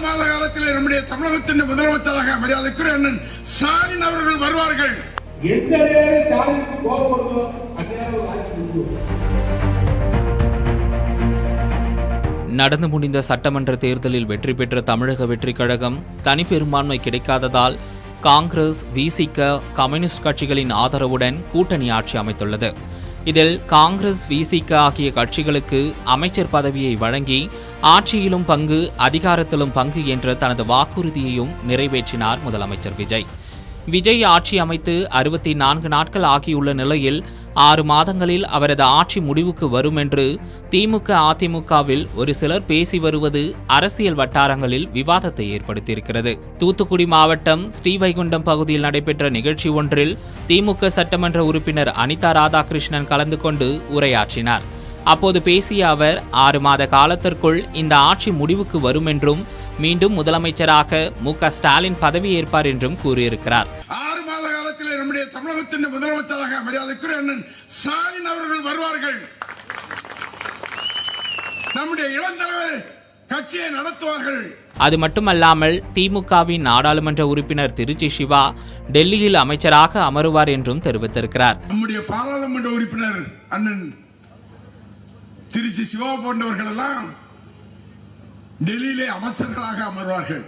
மாத காலத்தில் நம்முடைய தமிழகத்தின் முதலமைச்சராக மரியாதைக்குரிய அண்ணன் ஸ்டாலின் அவர்கள் வருவார்கள். எந்த நேரம் ஸ்டாலினுக்கு கோபம் வருதோ அந்த நேரம் ஆட்சி முடியும். நடந்து முடிந்த சட்டமன்ற தேர்தலில் வெற்றி பெற்ற தமிழக வெற்றிக் கழகம் தனிப்பெரும்பான்மை கிடைக்காததால் காங்கிரஸ், விசிக, கம்யூனிஸ்ட் கட்சிகளின் ஆதரவுடன் கூட்டணி ஆட்சி அமைத்துள்ளது. இதில் காங்கிரஸ், விசிக ஆகிய கட்சிகளுக்கு அமைச்சர் பதவியை வழங்கி ஆட்சியிலும் பங்கு, அதிகாரத்திலும் பங்கு என்ற தனது வாக்குறுதியையும் நிறைவேற்றினார் முதலமைச்சர் விஜய் ஆட்சி அமைத்து 64 நாட்கள் ஆகியுள்ள நிலையில் 6 மாதங்களில் அவரது ஆட்சி முடிவுக்கு வரும் என்று திமுக, அதிமுகவில் ஒரு சிலர் பேசி வருவது அரசியல் வட்டாரங்களில் விவாதத்தை ஏற்படுத்தியிருக்கிறது. தூத்துக்குடி மாவட்டம் ஸ்ரீவைகுண்டம் பகுதியில் நடைபெற்ற நிகழ்ச்சி ஒன்றில் திமுக சட்டமன்ற உறுப்பினர் அனிதா ராதாகிருஷ்ணன் கலந்து கொண்டு உரையாற்றினார். அப்போது பேசிய அவர் 6 மாத காலத்திற்குள் இந்த ஆட்சி முடிவுக்கு வரும் என்றும் மீண்டும் முதலமைச்சராக மு.க. ஸ்டாலின் பதவியேற்பார் என்றும் கூறியிருக்கிறார். 6 மாத காலத்தில் நம்முடைய தமிழகத்தின் முதலமைச்சராக மரியாதைக்குரிய அண்ணன் ஸ்டாலின் அவர்கள் வருவார்கள். நம்முடைய இளந்தலைவர் கட்சியை நடத்துவார்கள். அது மட்டுமல்லாமல் திமுகவின் நாடாளுமன்ற உறுப்பினர் திருச்சி சிவா டெல்லியில் அமைச்சராக அமருவார் என்றும் தெரிவித்திருக்கிறார். நம்முடைய பாராளுமன்ற உறுப்பினர் அண்ணன் திருச்சி சிவா போன்றவர்கள் எல்லாம் டெல்லியிலே அமைச்சர்களாக அமர்வார்கள்.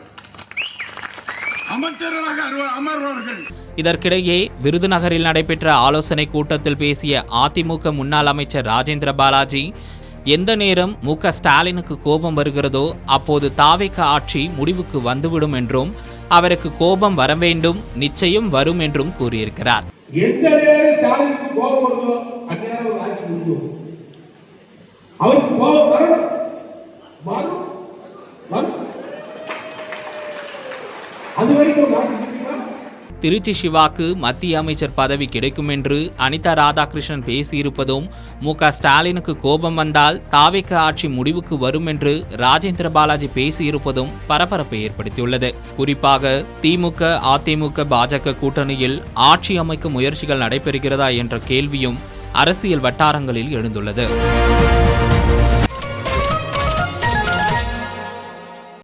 இதற்கிடையே விருதுநகரில் நடைபெற்ற ஆலோசனை கூட்டத்தில் பேசிய அதிமுக முன்னாள் அமைச்சர் ராஜேந்திர பாலாஜி, எந்த நேரம் மு.க. ஸ்டாலினுக்கு கோபம் வருகிறதோ அப்போது தாவேக ஆட்சி முடிவுக்கு வந்துவிடும் என்றும் அவருக்கு கோபம் வர வேண்டும், நிச்சயம் வரும் என்றும் கூறியிருக்கிறார். எந்த நேரம் ஸ்டாலினுக்கு கோபம் வருதோ அந்த நேரம் ஆட்சி முடியும். அவருக்கு கோபம் வரும். திருச்சி சிவாக்கு மத்திய அமைச்சர் பதவி கிடைக்கும் என்று அனிதா ராதாகிருஷ்ணன் பேசியிருப்பதும், மு.க. ஸ்டாலினுக்கு கோபம் வந்தால் தாவேக ஆட்சி முடிவுக்கு வரும் என்று ராஜேந்திர பாலாஜி பேசியிருப்பதும் பரபரப்பை ஏற்படுத்தியுள்ளது. குறிப்பாக திமுக, அதிமுக, பாஜக கூட்டணியில் ஆட்சி அமைக்கும் முயற்சிகள் நடைபெறுகிறதா என்ற கேள்வியும் அரசியல் வட்டாரங்களில் எழுந்துள்ளது.